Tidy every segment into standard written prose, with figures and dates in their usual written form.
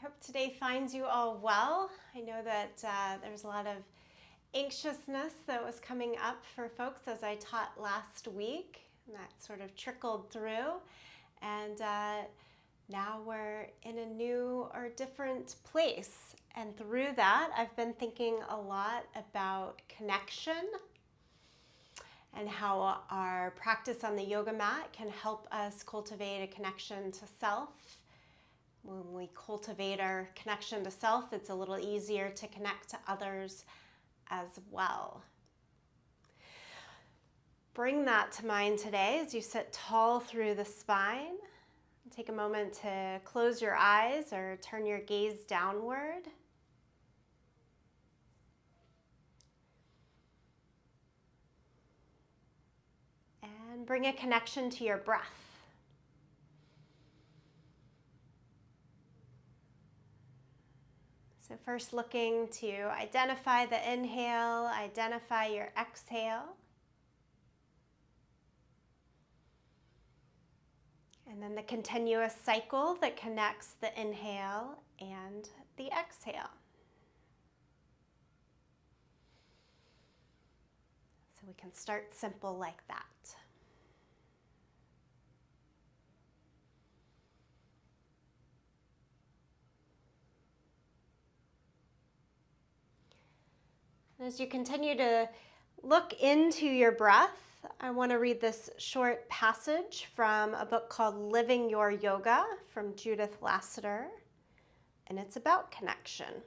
hope today finds you all well. I know that there's a lot of anxiousness that was coming up for folks as I taught last week, and that sort of trickled through. And now we're in a new or different place. And through that, I've been thinking a lot about connection and how our practice on the yoga mat can help us cultivate a connection to self. When we cultivate our connection to self, it's a little easier to connect to others as well. Bring that to mind today as you sit tall through the spine. Take a moment to close your eyes or turn your gaze downward. And bring a connection to your breath. So first looking to identify the inhale, identify your exhale. And then the continuous cycle that connects the inhale and the exhale. So we can start simple like that. As you continue to look into your breath, I want to read this short passage from a book called Living Your Yoga from Judith Lassiter, and it's about connection.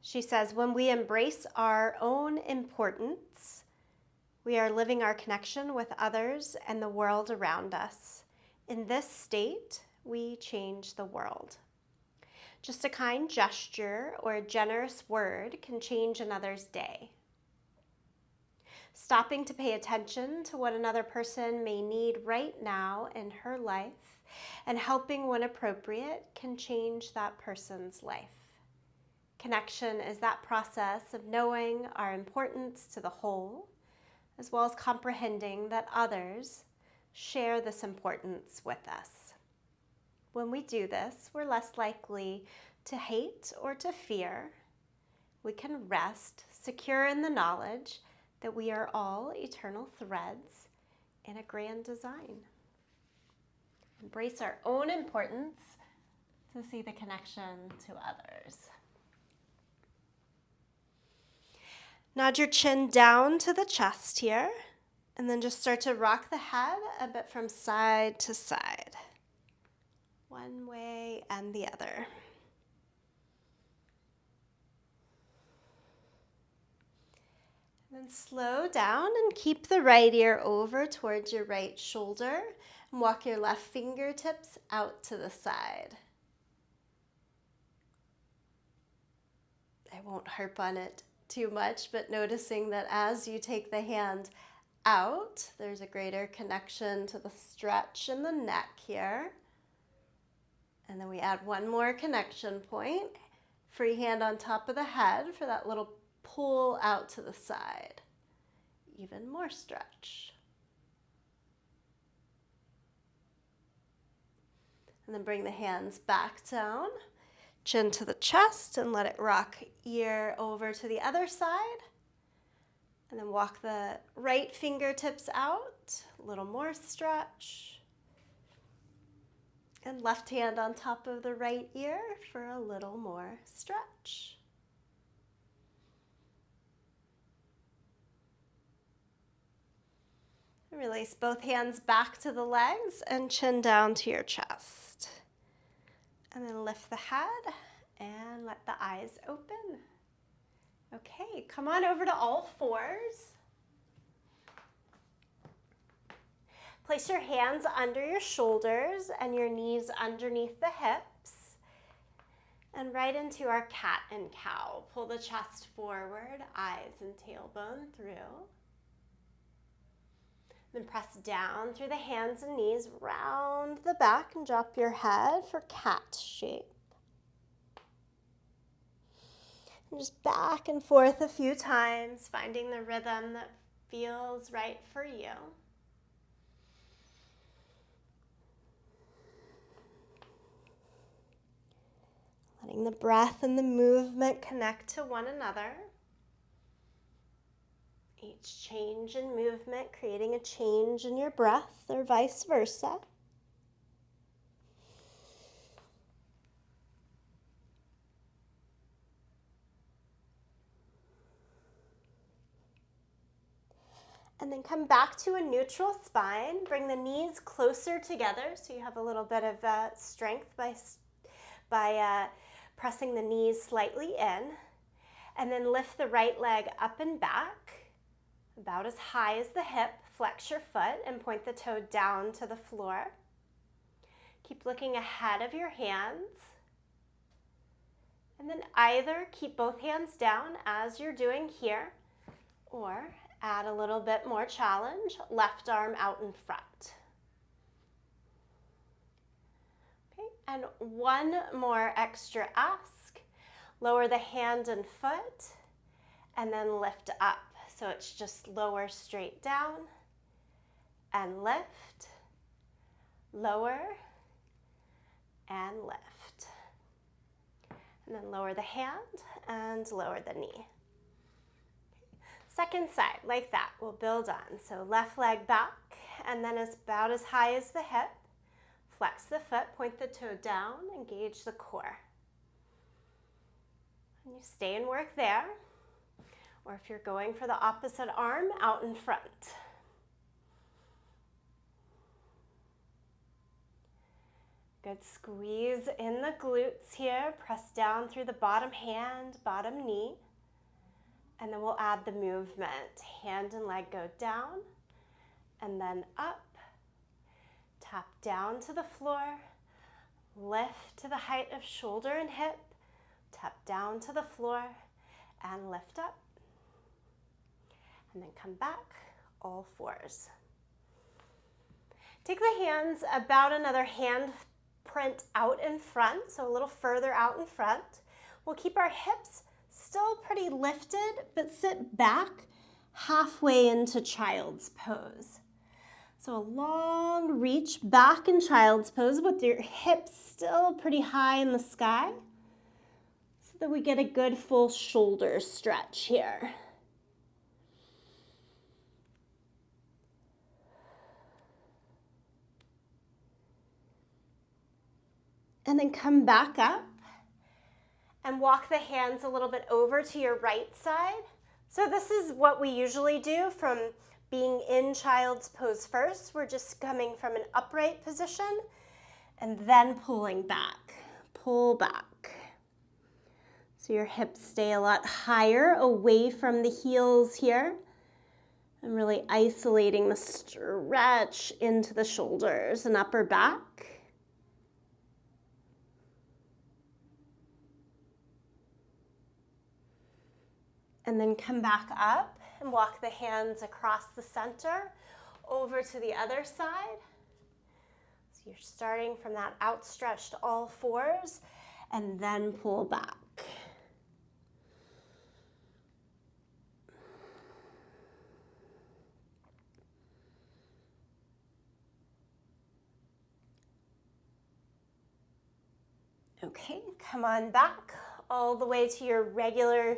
She says, when we embrace our own importance, we are living our connection with others and the world around us. In this state, we change the world. Just a kind gesture or a generous word can change another's day. Stopping to pay attention to what another person may need right now in her life and helping when appropriate can change that person's life. Connection is that process of knowing our importance to the whole, as well as comprehending that others share this importance with us. When we do this, we're less likely to hate or to fear. We can rest, secure in the knowledge that we are all eternal threads in a grand design. Embrace our own importance to see the connection to others. Nod your chin down to the chest here, and then just start to rock the head a bit from side to side. One way and the other. Then slow down and keep the right ear over towards your right shoulder and walk your left fingertips out to the side. I won't harp on it too much, but noticing that as you take the hand out, there's a greater connection to the stretch in the neck here. And then we add one more connection point. Free hand on top of the head for that little pull out to the side. Even more stretch. And then bring the hands back down. Chin to the chest and let it rock ear over to the other side. And then walk the right fingertips out. A little more stretch. And left hand on top of the right ear for a little more stretch. Release both hands back to the legs and chin down to your chest. And then lift the head and let the eyes open. Okay, come on over to all fours. Place your hands under your shoulders and your knees underneath the hips. And right into our cat and cow. Pull the chest forward, eyes and tailbone through. Then press down through the hands and knees, round the back and drop your head for cat shape. And just back and forth a few times, finding the rhythm that feels right for you. Letting the breath and the movement connect to one another. Each change in movement creating a change in your breath or vice versa. And then come back to a neutral spine. Bring the knees closer together so you have a little bit of strength by pressing the knees slightly in. And then lift the right leg up and back, about as high as the hip. Flex your foot and point the toe down to the floor. Keep looking ahead of your hands. And then either keep both hands down as you're doing here, or add a little bit more challenge, left arm out in front. Okay, and one more extra ask. Lower the hand and foot, and then lift up. So it's just lower straight down, and lift, lower, and lift. And then lower the hand and lower the knee. Second side, like that, we'll build on. So left leg back, and then about as high as the hip. Flex the foot, point the toe down, engage the core. And you stay and work there. Or if you're going for the opposite arm, out in front. Good squeeze in the glutes here. Press down through the bottom hand, bottom knee. And then we'll add the movement. Hand and leg go down and then up. Tap down to the floor. Lift to the height of shoulder and hip. Tap down to the floor and lift up. And then come back, all fours. Take the hands about another hand print out in front, so a little further out in front. We'll keep our hips still pretty lifted, but sit back halfway into child's pose. So a long reach back in child's pose with your hips still pretty high in the sky so that we get a good full shoulder stretch here. And then come back up and walk the hands a little bit over to your right side. So this is what we usually do from being in child's pose first. We're just coming from an upright position and then pulling back. Pull back. So your hips stay a lot higher away from the heels here. And really isolating the stretch into the shoulders and upper back. And then come back up and walk the hands across the center over to the other side. So you're starting from that outstretched all fours and then pull back. Okay, come on back all the way to your regular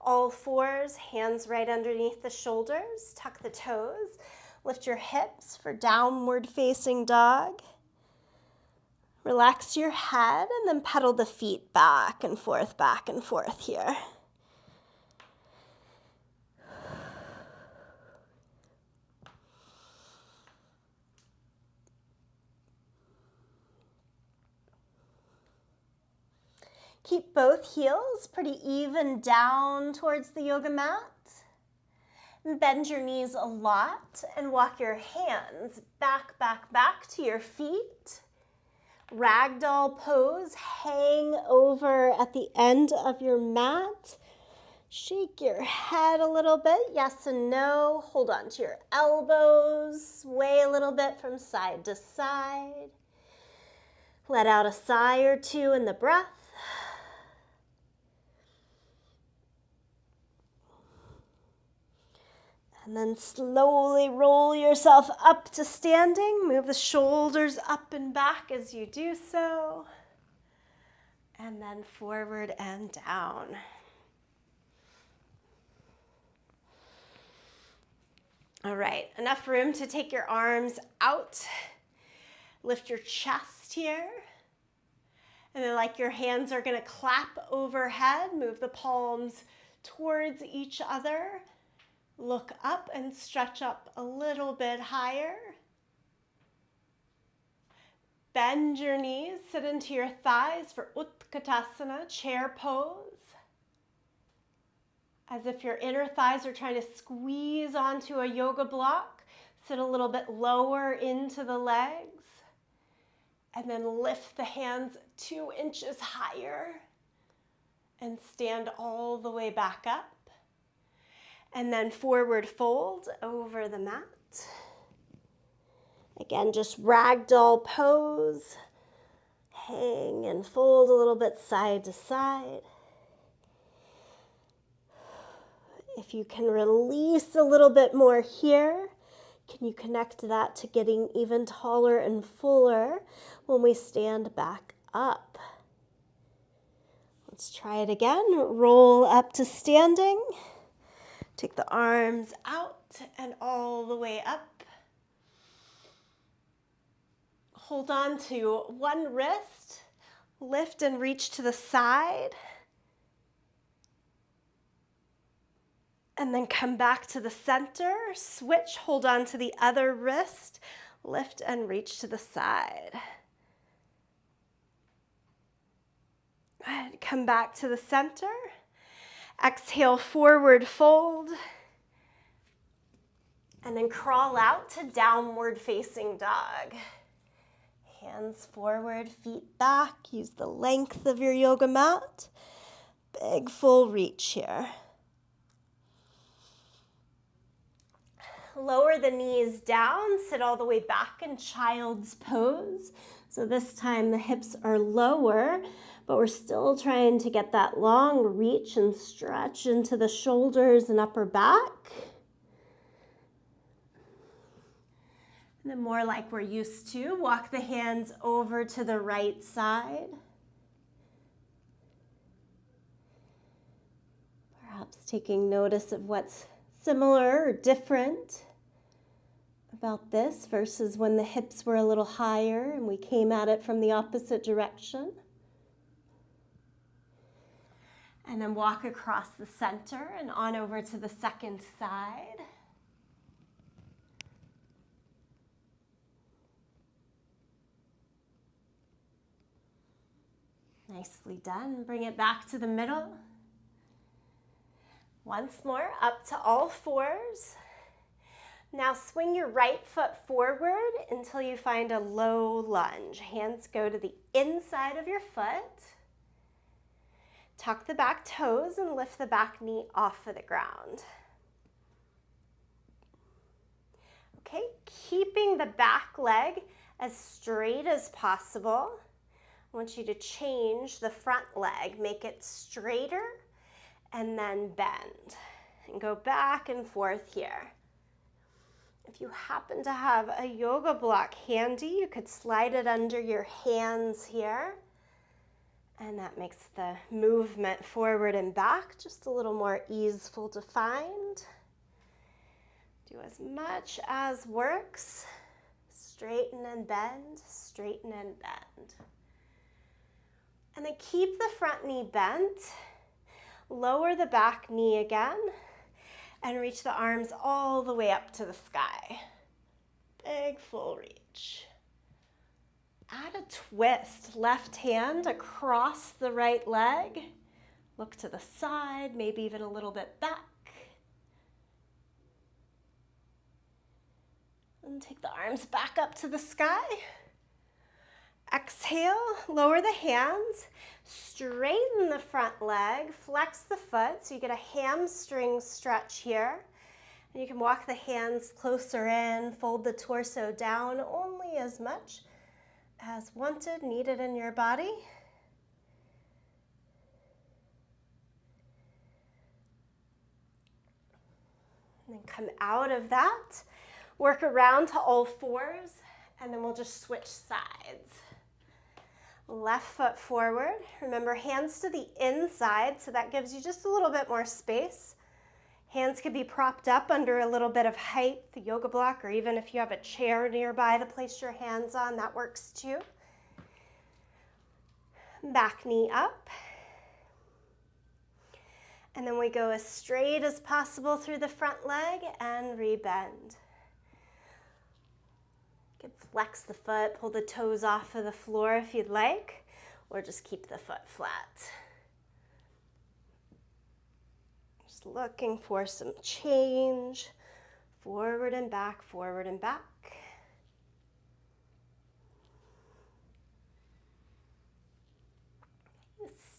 all fours, hands right underneath the shoulders, tuck the toes, lift your hips for downward facing dog. Relax your head and then pedal the feet back and forth here. Keep both heels pretty even down towards the yoga mat. Bend your knees a lot and walk your hands back to your feet. Ragdoll pose, hang over at the end of your mat. Shake your head a little bit, yes and no. Hold on to your elbows, sway a little bit from side to side. Let out a sigh or two in the breath. And then slowly roll yourself up to standing. Move the shoulders up and back as you do so. And then forward and down. All right, enough room to take your arms out. Lift your chest here. And then like your hands are gonna clap overhead, move the palms towards each other. Look up and stretch up a little bit higher. Bend your knees, sit into your thighs for Utkatasana, chair pose. As if your inner thighs are trying to squeeze onto a yoga block. Sit a little bit lower into the legs. And then lift the hands 2 inches higher. And stand all the way back up. And then forward fold over the mat. Again, just ragdoll pose. Hang and fold a little bit side to side. If you can release a little bit more here, can you connect that to getting even taller and fuller when we stand back up? Let's try it again. Roll up to standing. Take the arms out and all the way up. Hold on to one wrist. Lift and reach to the side. And then come back to the center. Switch, hold on to the other wrist. Lift and reach to the side. Good. Come back to the center. Exhale, forward fold. And then crawl out to downward facing dog. Hands forward, feet back. Use the length of your yoga mat. Big full reach here. Lower the knees down, sit all the way back in child's pose. So this time the hips are lower, but we're still trying to get that long reach and stretch into the shoulders and upper back. And then more like we're used to, walk the hands over to the right side. Perhaps taking notice of what's similar or different about this versus when the hips were a little higher and we came at it from the opposite direction. And then walk across the center and on over to the second side. Nicely done. Bring it back to the middle. Once more, up to all fours. Now swing your right foot forward until you find a low lunge. Hands go to the inside of your foot. Tuck the back toes and lift the back knee off of the ground. Okay, keeping the back leg as straight as possible. I want you to change the front leg. Make it straighter and then bend. And go back and forth here. If you happen to have a yoga block handy, you could slide it under your hands here. And that makes the movement forward and back just a little more easeful to find. Do as much as works. Straighten and bend, straighten and bend. And then keep the front knee bent. Lower the back knee again. And reach the arms all the way up to the sky. Big full reach. Add a twist. Left hand across the right leg. Look to the side, maybe even a little bit back. And take the arms back up to the sky. Exhale, lower the hands, straighten the front leg, flex the foot so you get a hamstring stretch here. And you can walk the hands closer in, fold the torso down only as much as wanted, needed in your body. And then come out of that, work around to all fours, and then we'll just switch sides. Left foot forward. Remember, hands to the inside, so that gives you just a little bit more space. Hands can be propped up under a little bit of height, the yoga block, or even if you have a chair nearby to place your hands on, that works too. Back knee up. And then we go as straight as possible through the front leg and rebend. You can flex the foot, pull the toes off of the floor if you'd like, or just keep the foot flat. Just looking for some change. Forward and back, forward and back.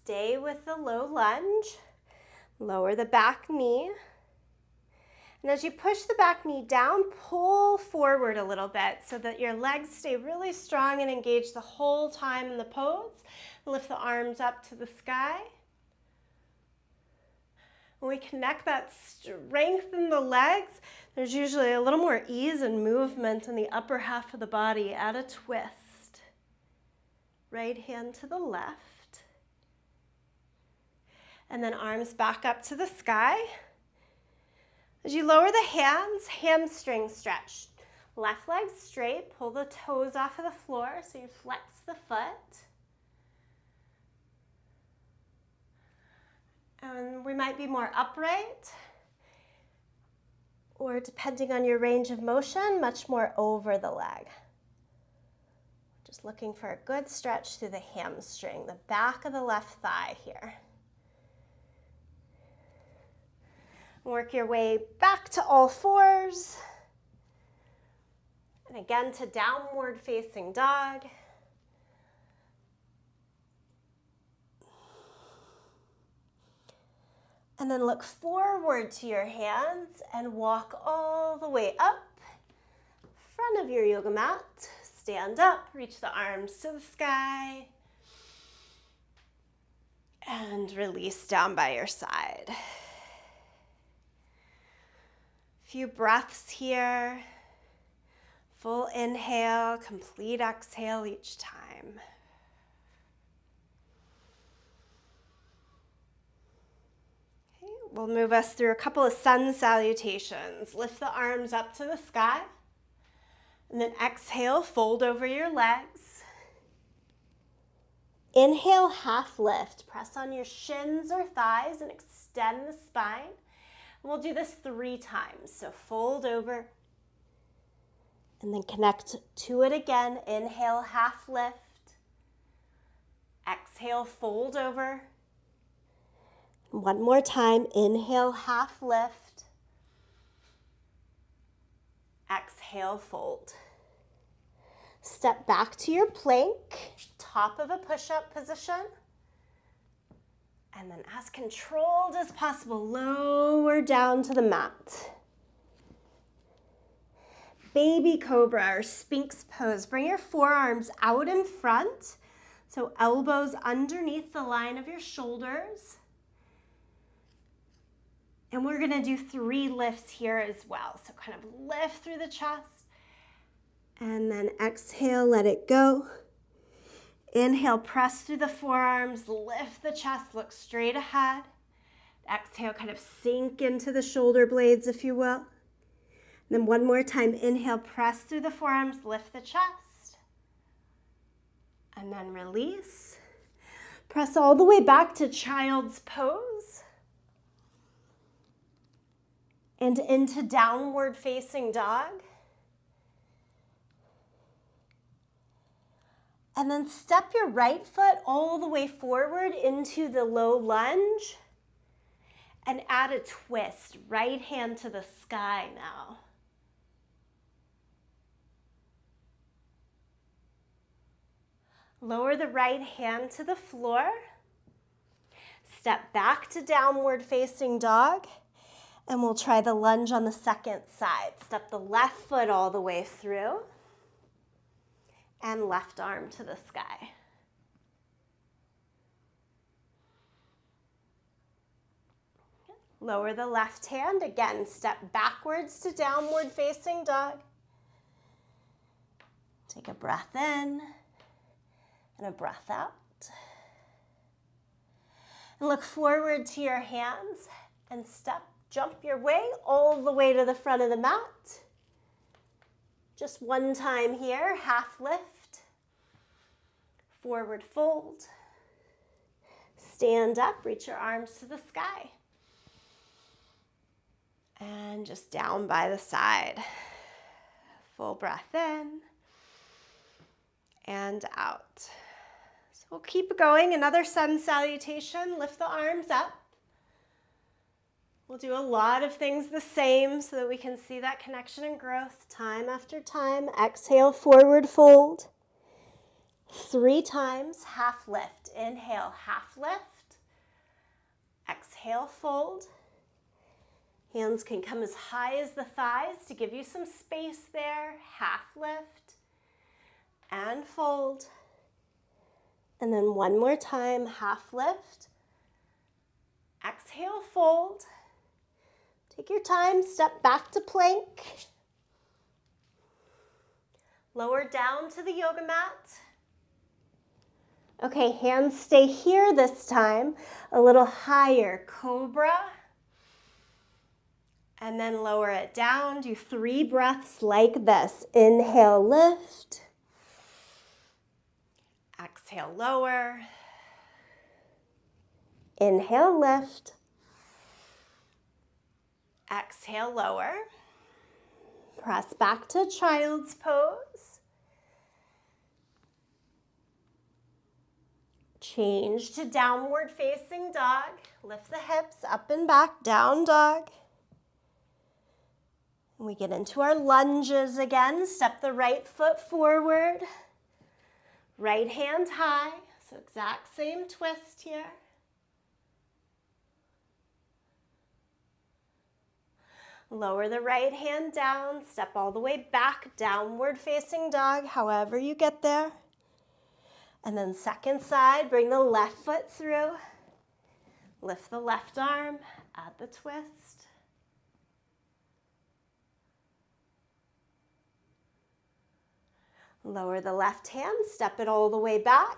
Stay with the low lunge. Lower the back knee. And as you push the back knee down, pull forward a little bit so that your legs stay really strong and engaged the whole time in the pose. Lift the arms up to the sky. When we connect that strength in the legs, there's usually a little more ease and movement in the upper half of the body. Add a twist. Right hand to the left. And then arms back up to the sky. As you lower the hands, hamstring stretch. Left leg straight, pull the toes off of the floor so you flex the foot. And we might be more upright, or depending on your range of motion, much more over the leg. Just looking for a good stretch through the hamstring, the back of the left thigh here. Work your way back to all fours. And again to downward facing dog. And then look forward to your hands and walk all the way up. Front of your yoga mat. Stand up, reach the arms to the sky. And release down by your side. Few breaths here. Full inhale, complete exhale each time. Okay, we'll move us through a couple of sun salutations. Lift the arms up to the sky. And then exhale, fold over your legs. Inhale, half lift. Press on your shins or thighs and extend the spine. We'll do this 3 times. So fold over and then connect to it again. Inhale, half lift. Exhale, fold over. One more time. Inhale, half lift. Exhale, fold. Step back to your plank, top of a push-up position. And then as controlled as possible, lower down to the mat. Baby cobra or sphinx pose. Bring your forearms out in front, so elbows underneath the line of your shoulders. And we're gonna do 3 lifts here as well. So kind of lift through the chest, and then exhale, let it go. Inhale, press through the forearms, lift the chest, look straight ahead. Exhale, kind of sink into the shoulder blades, if you will. And then one more time, inhale, press through the forearms, lift the chest. And then release. Press all the way back to child's pose. And into downward facing dog. And then step your right foot all the way forward into the low lunge and add a twist. Right hand to the sky now. Lower the right hand to the floor. Step back to downward facing dog. And we'll try the lunge on the second side. Step the left foot all the way through. And left arm to the sky. Lower the left hand. Again, step backwards to downward facing dog. Take a breath in And a breath out. And look forward to your hands and jump your way all the way to the front of the mat. Just one time here, half lift, forward fold, stand up, reach your arms to the sky. And just down by the side. Full breath in and out. So we'll keep going. Another sun salutation. Lift the arms up. We'll do a lot of things the same so that we can see that connection and growth time after time. Exhale, forward fold. 3 times, half lift. Inhale, half lift. Exhale, fold. Hands can come as high as the thighs to give you some space there. Half lift and fold. And then one more time, half lift. Exhale, fold. Take your time, step back to plank. Lower down to the yoga mat. Okay, hands stay here this time. A little higher, cobra. And then lower it down. Do 3 breaths like this. Inhale, lift. Exhale, lower. Inhale, lift. Exhale, lower. Press back to child's pose. Change to downward facing dog. Lift the hips up and back, down dog. We get into our lunges again. Step the right foot forward. Right hand high. So exact same twist here. Lower the right hand down, step all the way back, downward facing dog, however you get there. And then second side, bring the left foot through. Lift the left arm, add the twist. Lower the left hand, step it all the way back.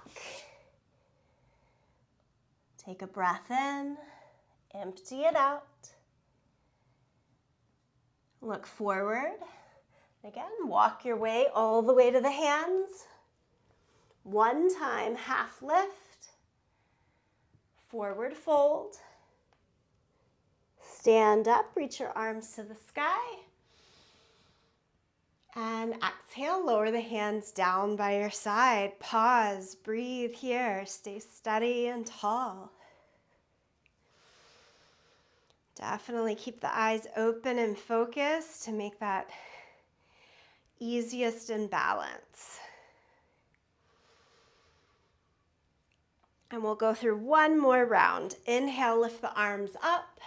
Take a breath in, empty it out. Look forward. Again, walk your way all the way to the hands. One time, half lift. Forward fold. Stand up, reach your arms to the sky. And exhale, lower the hands down by your side. Pause, breathe here, stay steady and tall. Definitely keep the eyes open and focused to make that easiest in balance. And we'll go through one more round. Inhale, lift the arms up.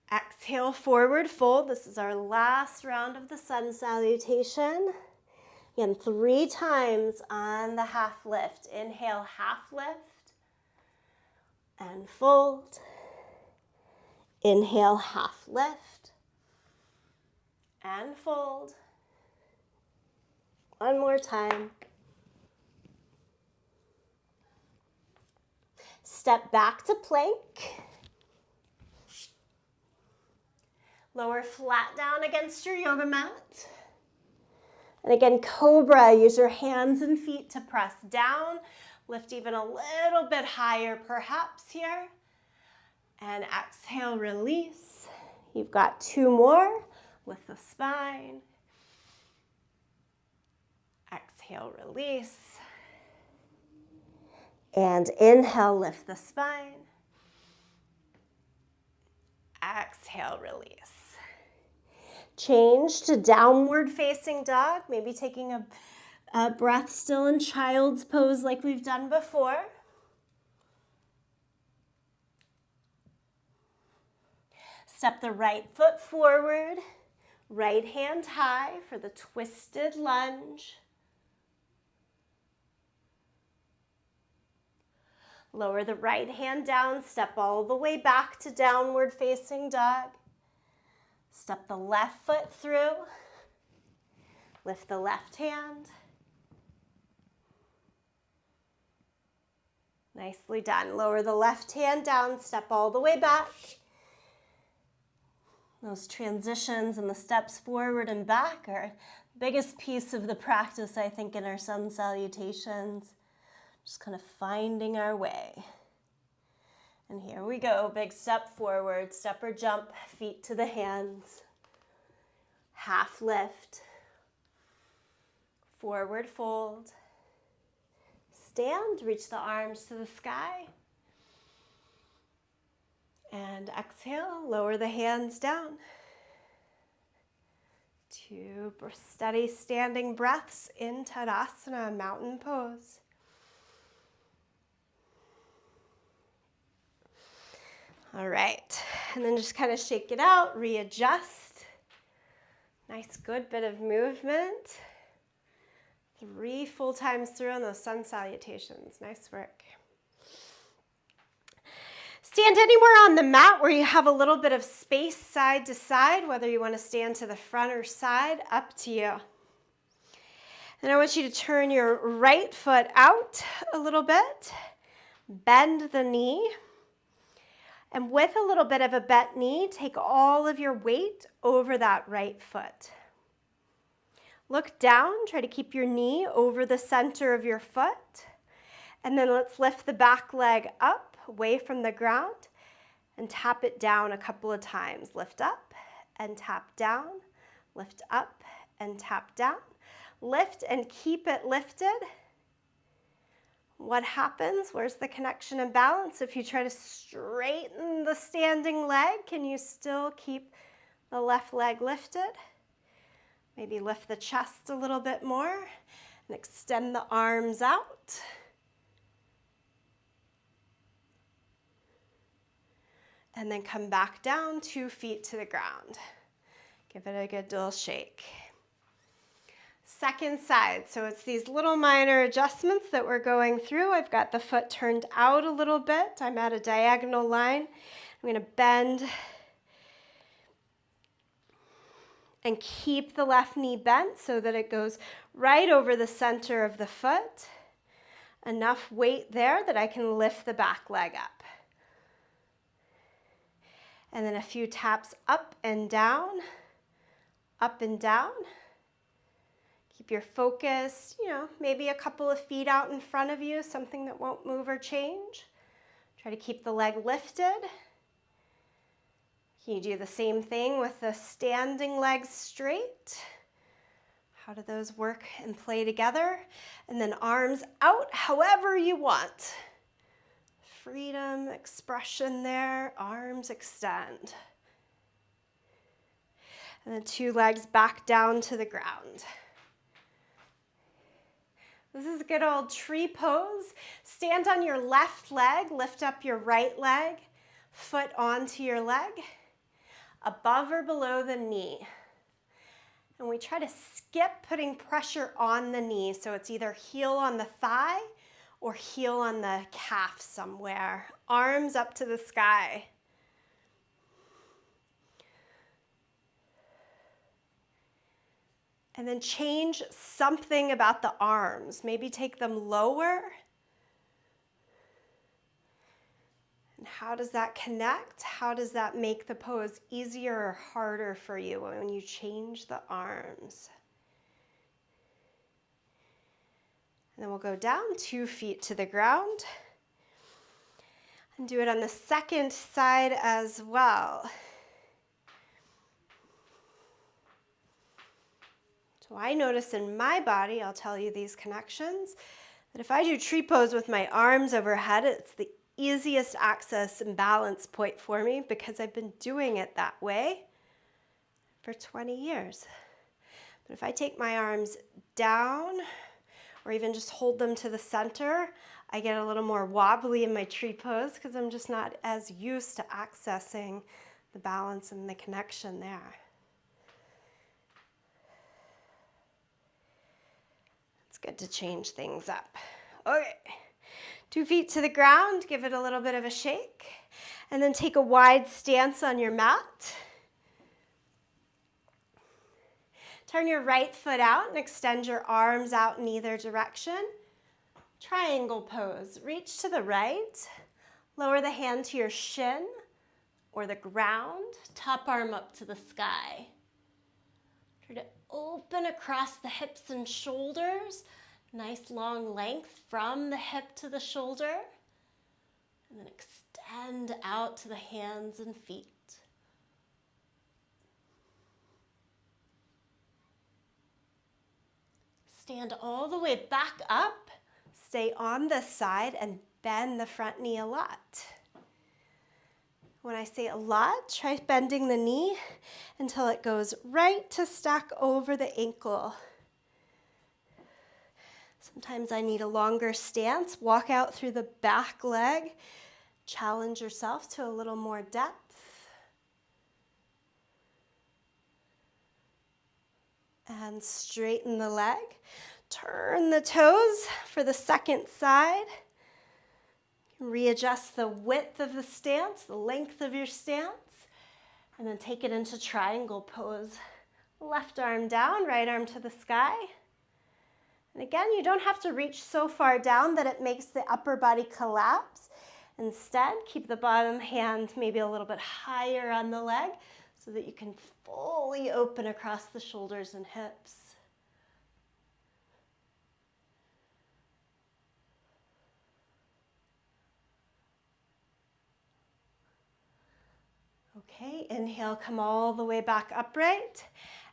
Exhale, forward fold. This is our last round of the sun salutation. Again, 3 times on the half lift. Inhale, half lift. And fold. Inhale, half lift, and fold. One more time. Step back to plank. Lower flat down against your yoga mat. And again, cobra, use your hands and feet to press down. Lift even a little bit higher perhaps here. And exhale, release. You've got 2 more with the spine. Exhale, release. And inhale, lift the spine. Exhale, release. Change to downward facing dog. Maybe taking a breath still in child's pose like we've done before. Step the right foot forward, right hand high for the twisted lunge. Lower the right hand down, step all the way back to downward facing dog. Step the left foot through, lift the left hand. Nicely done. Lower the left hand down, step all the way back. Those transitions and the steps forward and back are the biggest piece of the practice, I think, in our sun salutations. Just kind of finding our way. And here we go, big step forward, step or jump, feet to the hands. Half lift. Forward fold. Stand, reach the arms to the sky. And exhale, lower the hands down. 2 steady standing breaths in Tadasana, mountain pose. All right, and then just kind of shake it out, readjust. Nice, good bit of movement. 3 full times through on those sun salutations. Nice work. Stand anywhere on the mat where you have a little bit of space side to side, whether you want to stand to the front or side, up to you. Then I want you to turn your right foot out a little bit, bend the knee, and with a little bit of a bent knee, take all of your weight over that right foot. Look down, try to keep your knee over the center of your foot, and then let's lift the back leg up away from the ground and tap it down a couple of times. Lift up and tap down, lift up and tap down. Lift and keep it lifted. What happens? Where's the connection and balance? If you try to straighten the standing leg, can you still keep the left leg lifted? Maybe lift the chest a little bit more and extend the arms out. And then come back down 2 feet to the ground. Give it a good little shake. Second side, so it's these little minor adjustments that we're going through. I've got the foot turned out a little bit. I'm at a diagonal line. I'm going to bend and keep the left knee bent so that it goes right over the center of the foot. Enough weight there that I can lift the back leg up. And then a few taps up and down, up and down. Keep your focus, maybe a couple of feet out in front of you, something that won't move or change. Try to keep the leg lifted. Can you do the same thing with the standing legs straight? How do those work and play together? And then arms out however you want. Freedom, expression there, arms extend. And then 2 legs back down to the ground. This is a good old tree pose. Stand on your left leg, lift up your right leg, foot onto your leg, above or below the knee. And we try to skip putting pressure on the knee, so it's either heel on the thigh or heel on the calf somewhere. Arms up to the sky. And then change something about the arms. Maybe take them lower. And how does that connect? How does that make the pose easier or harder for you when you change the arms? And then we'll go down 2 feet to the ground. And do it on the second side as well. So I notice in my body, I'll tell you these connections, that if I do tree pose with my arms overhead, it's the easiest access and balance point for me because I've been doing it that way for 20 years. But if I take my arms down or even just hold them to the center, I get a little more wobbly in my tree pose because I'm just not as used to accessing the balance and the connection there. It's good to change things up. Okay, 2 feet to the ground, give it a little bit of a shake, and then take a wide stance on your mat. Turn your right foot out and extend your arms out in either direction. Triangle pose. Reach to the right, lower the hand to your shin or the ground, top arm up to the sky. Try to open across the hips and shoulders, nice long length from the hip to the shoulder, and then extend out to the hands and feet. Stand all the way back up, stay on this side, and bend the front knee a lot. When I say a lot, try bending the knee until it goes right to stack over the ankle. Sometimes I need a longer stance. Walk out through the back leg. Challenge yourself to a little more depth. And straighten the leg. Turn the toes for the second side. Readjust the width of the stance, the length of your stance, and then take it into triangle pose. Left arm down, right arm to the sky. And again, you don't have to reach so far down that it makes the upper body collapse. Instead, keep the bottom hand maybe a little bit higher on the leg so that you can fully open across the shoulders and hips. Okay, inhale, come all the way back upright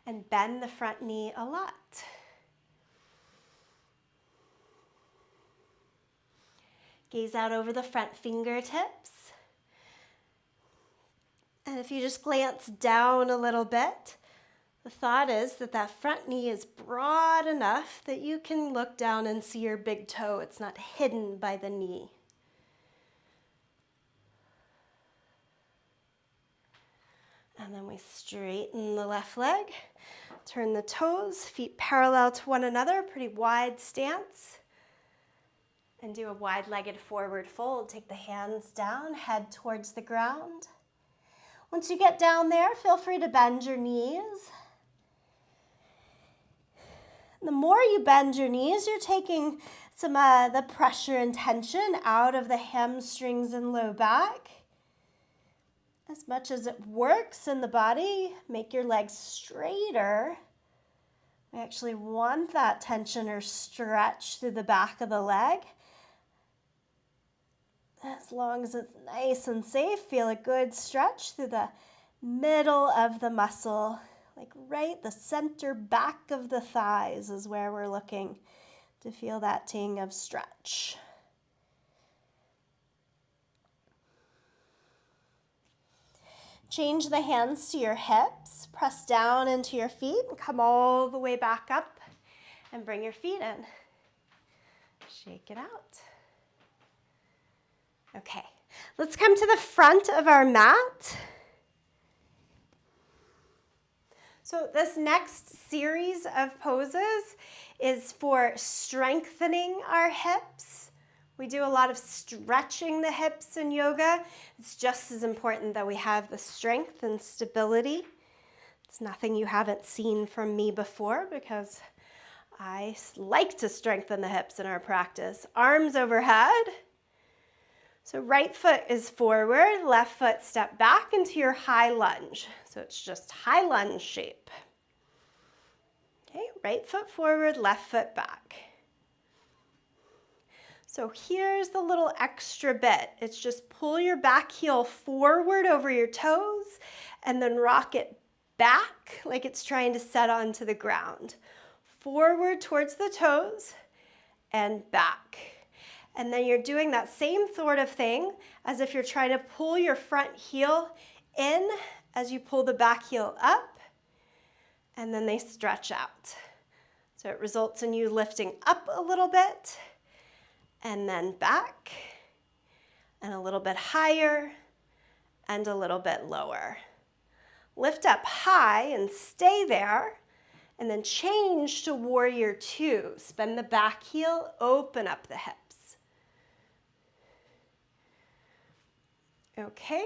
and bend the front knee a lot. Gaze out over the front fingertips. And if you just glance down a little bit, the thought is that that front knee is broad enough that you can look down and see your big toe. It's not hidden by the knee. And then we straighten the left leg, turn the toes, feet parallel to one another, pretty wide stance. And do a wide-legged forward fold. Take the hands down, head towards the ground. Once you get down there, feel free to bend your knees. The more you bend your knees, you're taking some of the pressure and tension out of the hamstrings and low back. As much as it works in the body, make your legs straighter. We actually want that tension or stretch through the back of the leg. As long as it's nice and safe, feel a good stretch through the middle of the muscle, like right the center back of the thighs is where we're looking to feel that ting of stretch. Change the hands to your hips, press down into your feet, and come all the way back up and bring your feet in. Shake it out. Okay, let's come to the front of our mat. So this next series of poses is for strengthening our hips. We do a lot of stretching the hips in yoga. It's just as important that we have the strength and stability. It's nothing you haven't seen from me before because I like to strengthen the hips in our practice. Arms overhead. So right foot is forward, left foot step back into your high lunge. So it's just high lunge shape. Okay, right foot forward, left foot back. So here's the little extra bit. It's just pull your back heel forward over your toes and then rock it back like it's trying to set onto the ground. Forward towards the toes and back. And then you're doing that same sort of thing as if you're trying to pull your front heel in as you pull the back heel up, and then they stretch out. So it results in you lifting up a little bit, and then back, and a little bit higher, and a little bit lower. Lift up high and stay there, and then change to warrior two. Spin the back heel, open up the hips. Okay,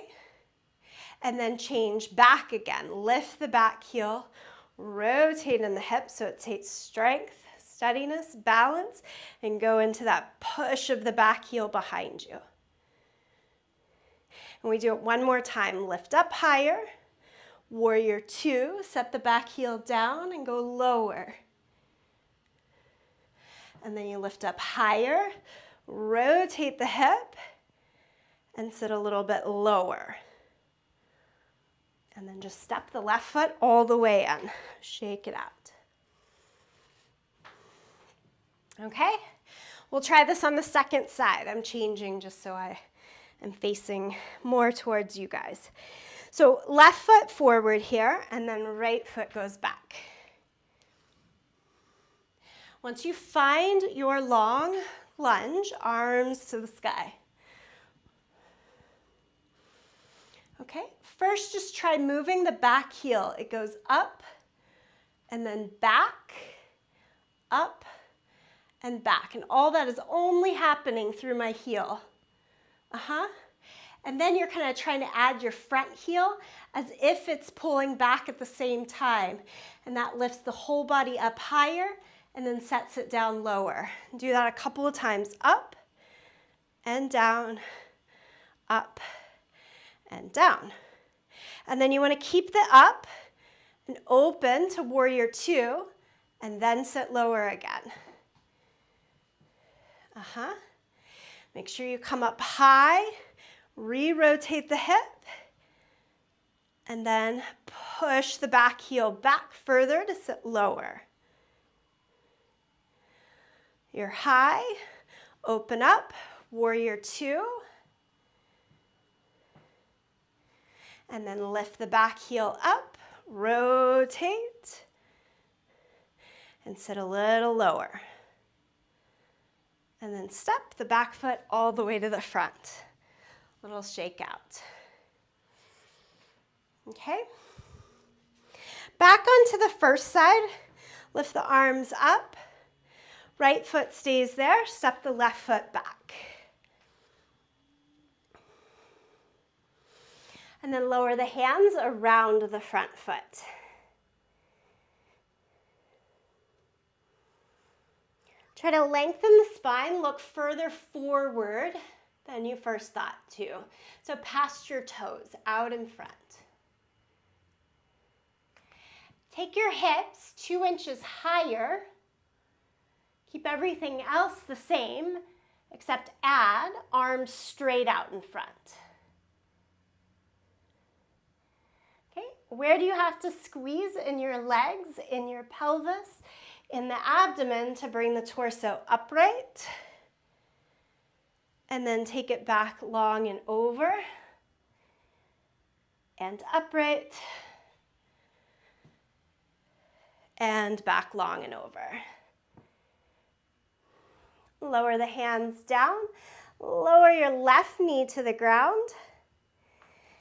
and then change back again. Lift the back heel, rotate in the hips so it takes strength. steadiness, balance, and go into that push of the back heel behind you. And we do it one more time. Lift up higher. Warrior two, set the back heel down and go lower. And then you lift up higher, rotate the hip, and sit a little bit lower. And then just step the left foot all the way in. Shake it out. Okay, we'll try this on the second side. I'm changing just so I am facing more towards you guys. So left foot forward here, and then right foot goes back. Once you find your long lunge, arms to the sky. Okay, first just try moving the back heel. It goes up and then back, up and back. And all that is only happening through my heel. And then you're kind of trying to add your front heel as if it's pulling back at the same time. And that lifts the whole body up higher and then sets it down lower. Do that a couple of times. Up and down, up and down. And then you want to keep the up and open to warrior two and then sit lower again. Make sure you come up high, re-rotate the hip, and then push the back heel back further to sit lower. You're high, open up, warrior two, and then lift the back heel up, rotate, and sit a little lower. And then step the back foot all the way to the front. Little shake out. Okay. Back onto the first side, lift the arms up. Right foot stays there, step the left foot back. And then lower the hands around the front foot. Try to lengthen the spine, look further forward than you first thought to. So past your toes, out in front. Take your hips 2 inches higher. Keep everything else the same, except add arms straight out in front. Okay, where do you have to squeeze in your legs, in your pelvis, in the abdomen to bring the torso upright? And then take it back long and over, and upright, and back long and over. Lower the hands down, lower your left knee to the ground,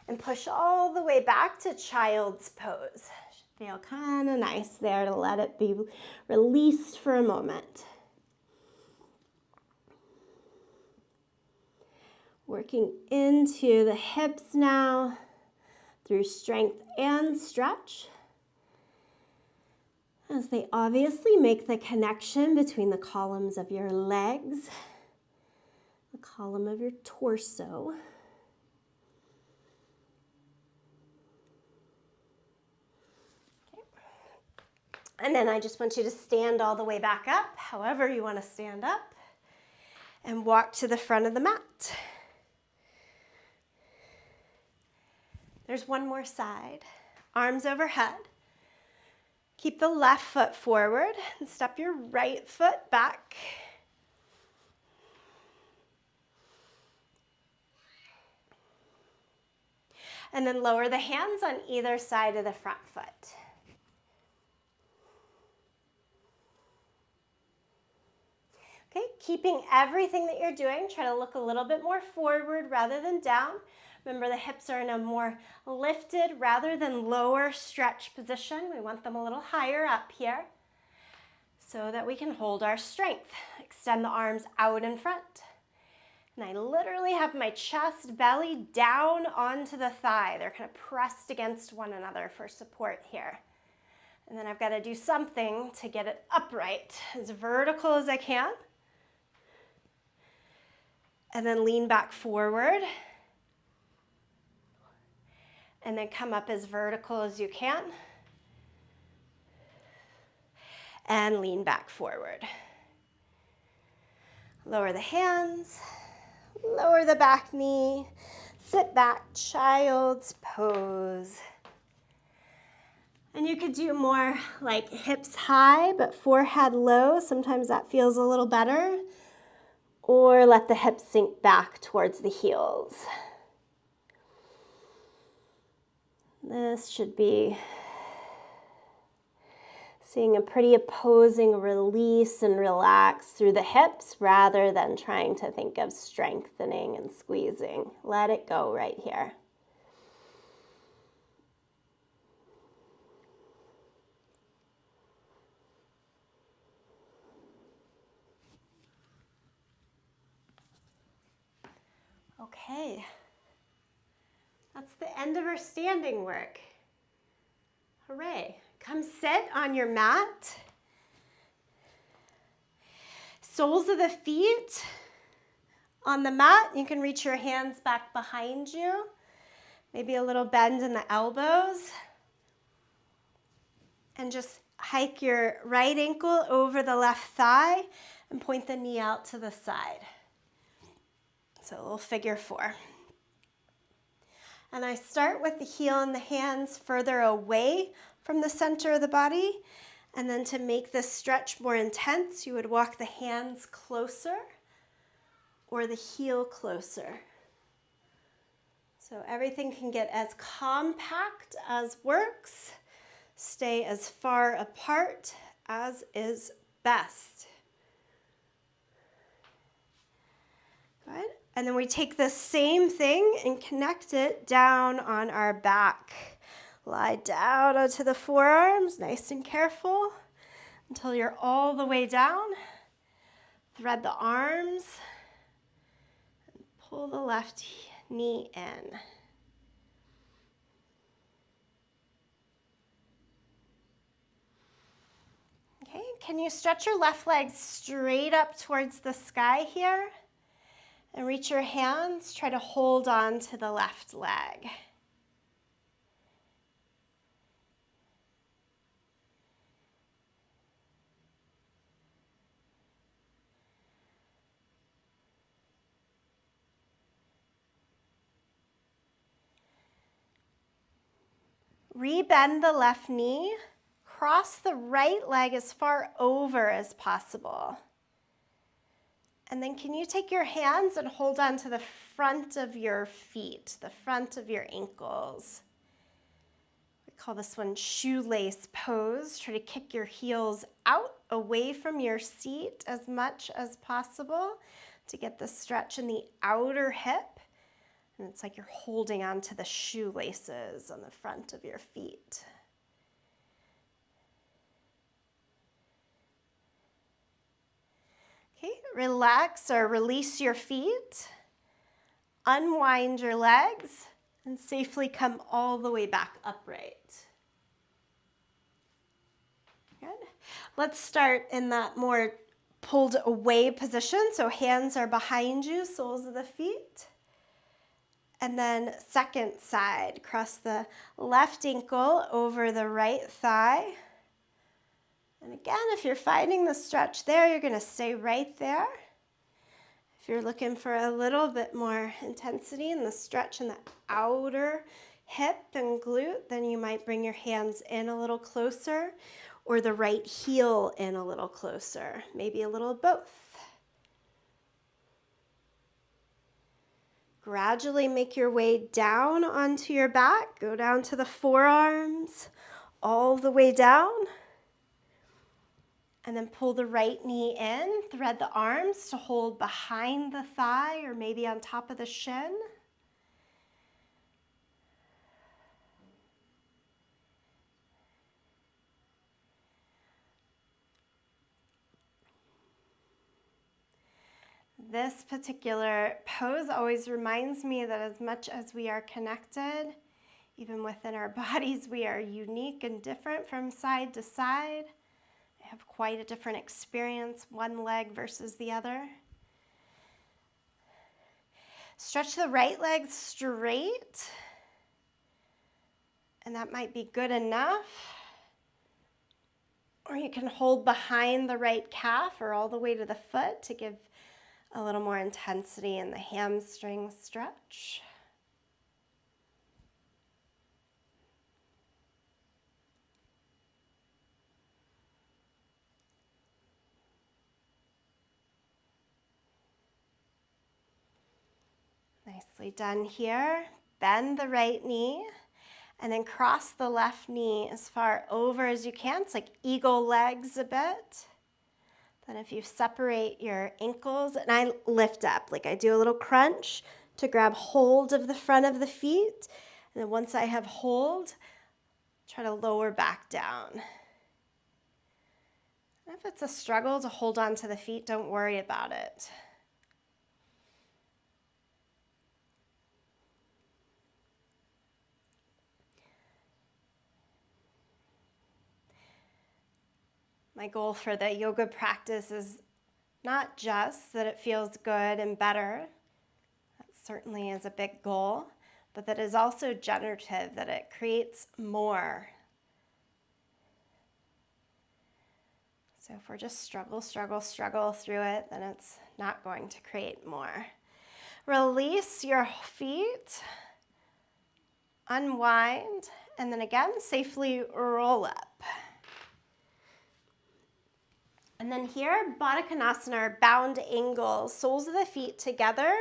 and push all the way back to child's pose. Should feel kind of nice there to let it be released for a moment. Working into the hips now through strength and stretch, as they obviously make the connection between the columns of your legs, the column of your torso. Okay. And then I just want you to stand all the way back up, however you want to stand up, and walk to the front of the mat. There's one more side. Arms overhead. Keep the left foot forward and step your right foot back. And then lower the hands on either side of the front foot. Okay, keeping everything that you're doing, try to look a little bit more forward rather than down. Remember, the hips are in a more lifted rather than lower stretch position. We want them a little higher up here so that we can hold our strength. Extend the arms out in front. And I literally have my chest, belly down onto the thigh. They're kind of pressed against one another for support here. And then I've got to do something to get it upright, as vertical as I can. And then lean back forward. And then come up as vertical as you can. And lean back forward. Lower the hands, lower the back knee, sit back, child's pose. And you could do more like hips high but forehead low. Sometimes that feels a little better. Or let the hips sink back towards the heels. This should be seeing a pretty opposing release and relax through the hips rather than trying to think of strengthening and squeezing. Let it go right here. Okay, that's the end of our standing work. Hooray. Come sit on your mat. Soles of the feet on the mat. You can reach your hands back behind you. Maybe a little bend in the elbows. And just hike your right ankle over the left thigh and point the knee out to the side. So a little figure 4. And I start with the heel and the hands further away from the center of the body. And then to make this stretch more intense, you would walk the hands closer or the heel closer. So everything can get as compact as works. Stay as far apart as is best. Good. And then we take the same thing and connect it down on our back. Lie down onto the forearms, nice and careful, until you're all the way down. Thread the arms and pull the left knee in. Okay, can you stretch your left leg straight up towards the sky here? And reach your hands, try to hold on to the left leg. Rebend the left knee, cross the right leg as far over as possible. And then can you take your hands and hold on to the front of your feet, the front of your ankles. We call this one shoelace pose. Try to kick your heels out away from your seat as much as possible to get the stretch in the outer hip. And it's like you're holding on to the shoelaces on the front of your feet. Okay, relax or release your feet, unwind your legs, and safely come all the way back upright. Good. Let's start in that more pulled away position. So hands are behind you, soles of the feet. And then second side, cross the left ankle over the right thigh. And again, if you're finding the stretch there, you're going to stay right there. If you're looking for a little bit more intensity in the stretch in the outer hip and glute, then you might bring your hands in a little closer or the right heel in a little closer, maybe a little of both. Gradually make your way down onto your back. Go down to the forearms, all the way down. And then pull the right knee in. Thread the arms to hold behind the thigh or maybe on top of the shin. This particular pose always reminds me that as much as we are connected, Even within our bodies, we are unique and different from side to side. I have quite a different experience, one leg versus the other. Stretch the right leg straight, and that might be good enough. Or you can hold behind the right calf or all the way to the foot to give a little more intensity in the hamstring stretch. Nicely done here. Bend the right knee and then cross the left knee as far over as you can. It's like eagle legs a bit. Then if you separate your ankles, and I lift up, like I do a little crunch to grab hold of the front of the feet. And then once I have hold, try to lower back down. And if it's a struggle to hold on to the feet, don't worry about it. My goal for the yoga practice is not just that it feels good and better, that certainly is a big goal, but that it is also generative, that it creates more. So if we're just struggle through it, then it's not going to create more. Release your feet, unwind, and then again, safely roll up. And then here, Baddha Konasana, bound angle, soles of the feet together.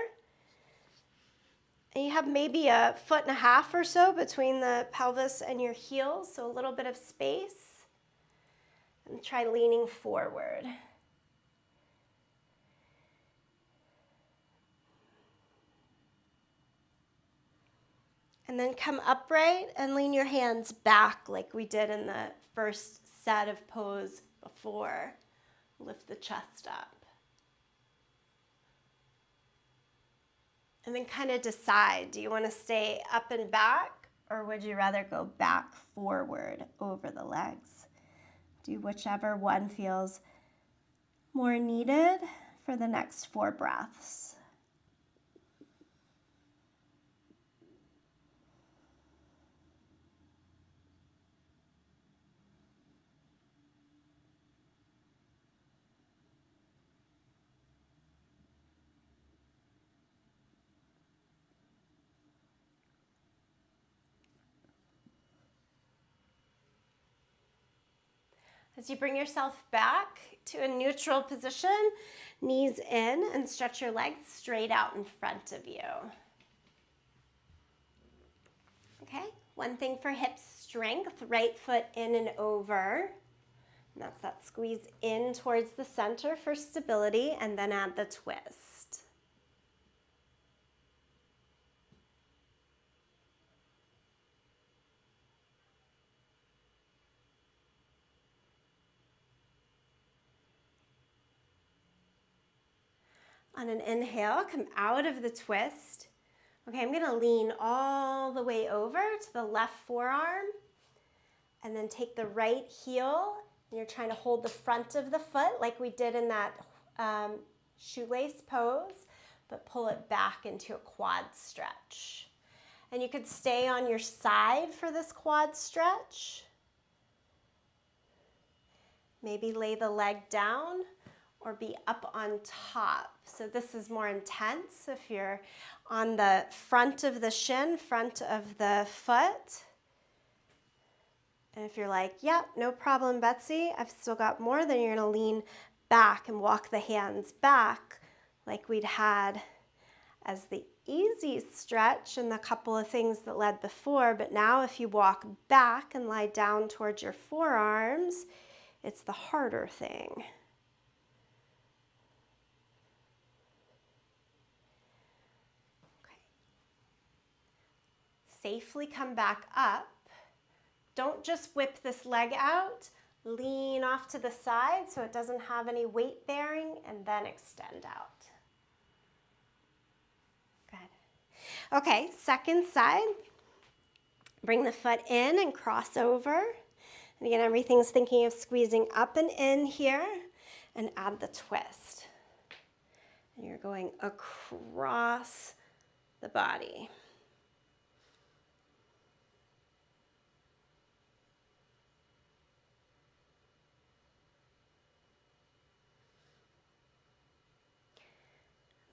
And you have maybe 1.5 feet or so between the pelvis and your heels, so a little bit of space. And try leaning forward. And then come upright and lean your hands back like we did in the first set of pose before. Lift the chest up. And then kind of decide, do you want to stay up and back, or would you rather go back forward over the legs? Do whichever one feels more needed for the next 4 breaths. As you bring yourself back to a neutral position, knees in, and stretch your legs straight out in front of you. Okay, one thing for hip strength, right foot in and over. And that's that squeeze in towards the center for stability, and then add the twist. On an inhale, come out of the twist. Okay, I'm gonna lean all the way over to the left forearm, and then take the right heel, and you're trying to hold the front of the foot like we did in that shoelace pose, but pull it back into a quad stretch. And you could stay on your side for this quad stretch. Maybe lay the leg down or be up on top. So this is more intense if you're on the front of the shin, front of the foot. And if you're like, yep, no problem, Betsy, I've still got more, then you're gonna lean back and walk the hands back like we'd had as the easy stretch and the couple of things that led before. But now if you walk back and lie down towards your forearms, it's the harder thing. Safely come back up. Don't just whip this leg out. Lean off to the side so it doesn't have any weight bearing, and then extend out. Good. Okay, second side. Bring the foot in and cross over. And again, everything's thinking of squeezing up and in here, and add the twist. And you're going across the body.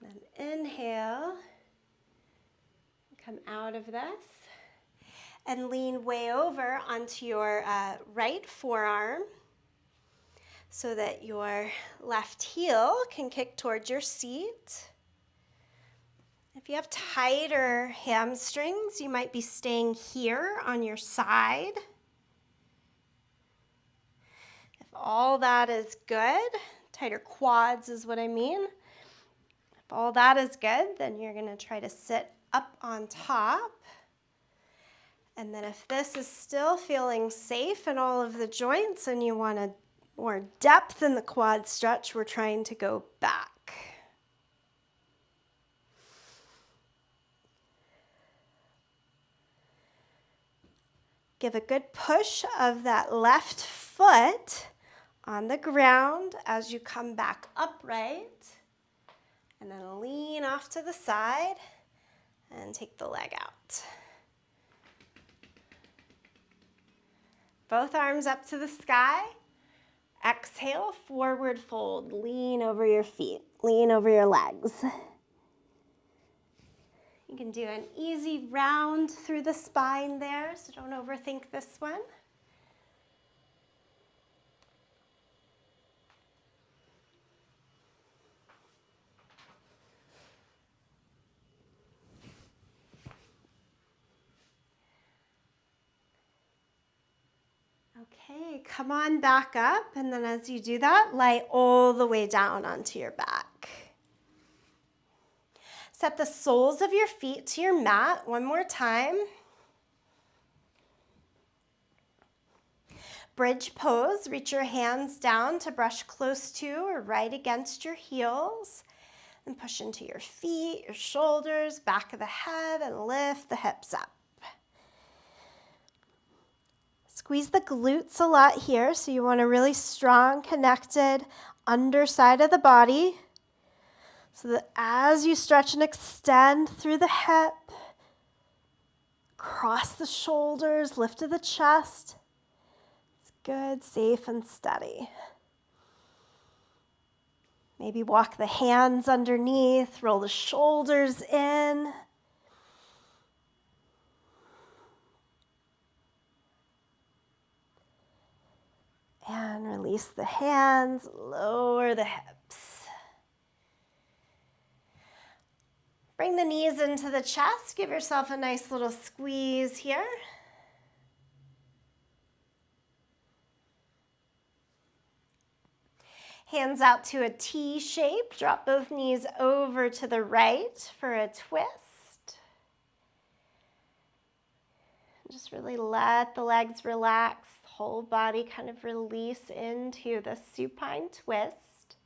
Then inhale, come out of this, and lean way over onto your right forearm so that your left heel can kick towards your seat. If you have tighter hamstrings, you might be staying here on your side. If all that is good, tighter quads is what I mean. If all that is good, then you're going to try to sit up on top. And then if this is still feeling safe in all of the joints and you want more depth in the quad stretch, we're trying to go back. Give a good push of that left foot on the ground as you come back upright. And then lean off to the side and take the leg out. Both arms up to the sky. Exhale, forward fold. Lean over your feet. Lean over your legs. You can do an easy round through the spine there, so don't overthink this one. Okay, come on back up, and then as you do that, lie all the way down onto your back. Set the soles of your feet to your mat one more time. Bridge pose, reach your hands down to brush close to or right against your heels. And push into your feet, your shoulders, back of the head, and lift the hips up. Squeeze the glutes a lot here, so you want a really strong, connected underside of the body. So that as you stretch and extend through the hip, cross the shoulders, lift to the chest. It's good, safe, and steady. Maybe walk the hands underneath, roll the shoulders in. And release the hands, lower the hips. Bring the knees into the chest. Give yourself a nice little squeeze here. Hands out to a T shape. Drop both knees over to the right for a twist. Just really let the legs relax, the whole body kind of release into the supine twist.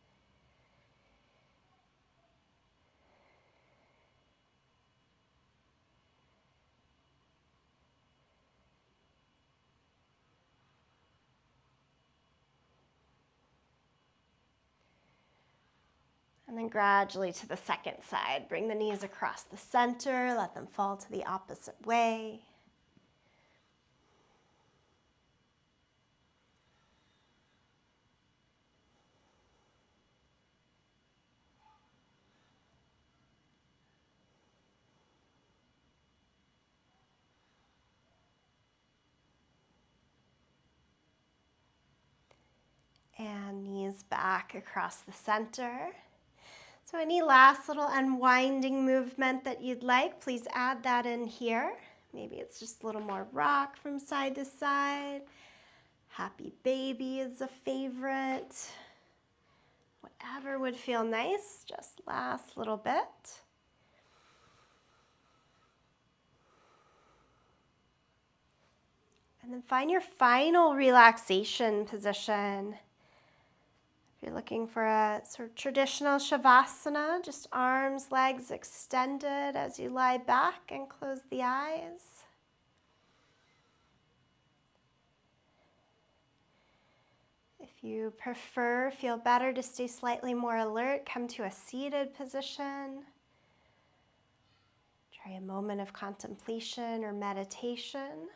And then gradually to the second side. Bring the knees across the center, let them fall to the opposite way. And knees back across the center. So any last little unwinding movement that you'd like, please add that in here. Maybe it's just a little more rock from side to side. Happy baby is a favorite. Whatever would feel nice, just last little bit. And then find your final relaxation position. If you're looking for a sort of traditional Shavasana, just arms, legs extended as you lie back and close the eyes. If you prefer, feel better to stay slightly more alert, come to a seated position. Try a moment of contemplation or meditation.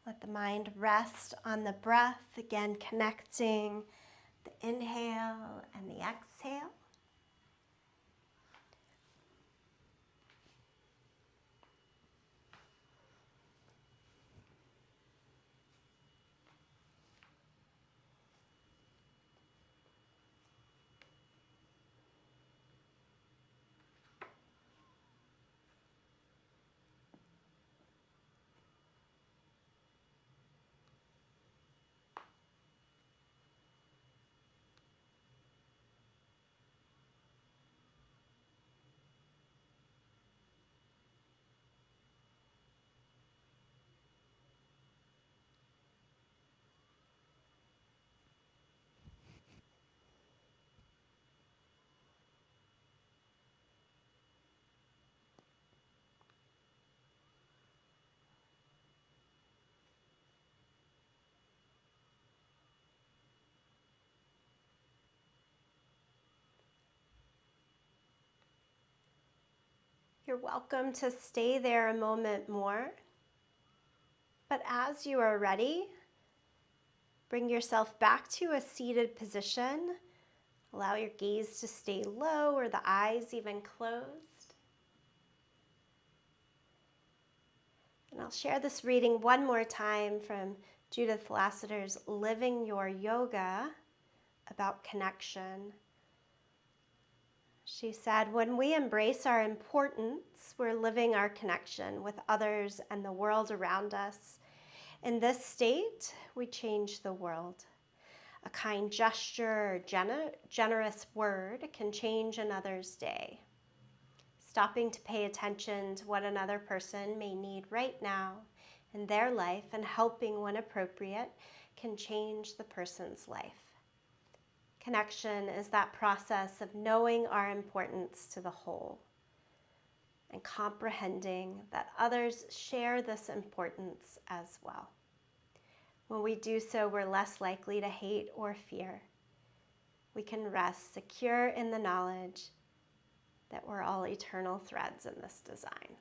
Let the mind rest on the breath, again connecting the inhale and the exhale. You're welcome to stay there a moment more. But as you are ready, bring yourself back to a seated position. Allow your gaze to stay low or the eyes even closed. And I'll share this reading one more time from Judith Lassiter's Living Your Yoga about connection. She said, when we embrace our importance, we're living our connection with others and the world around us. In this state, we change the world. A kind gesture or generous word can change another's day. Stopping to pay attention to what another person may need right now in their life and helping when appropriate can change the person's life. Connection is that process of knowing our importance to the whole and comprehending that others share this importance as well. When we do so, we're less likely to hate or fear. We can rest secure in the knowledge that we're all eternal threads in this design.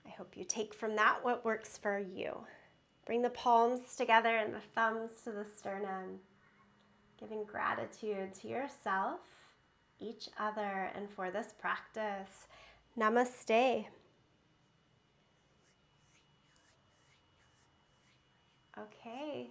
I hope you take from that what works for you. Bring the palms together and the thumbs to the sternum, giving gratitude to yourself, each other, and for this practice. Namaste. Okay.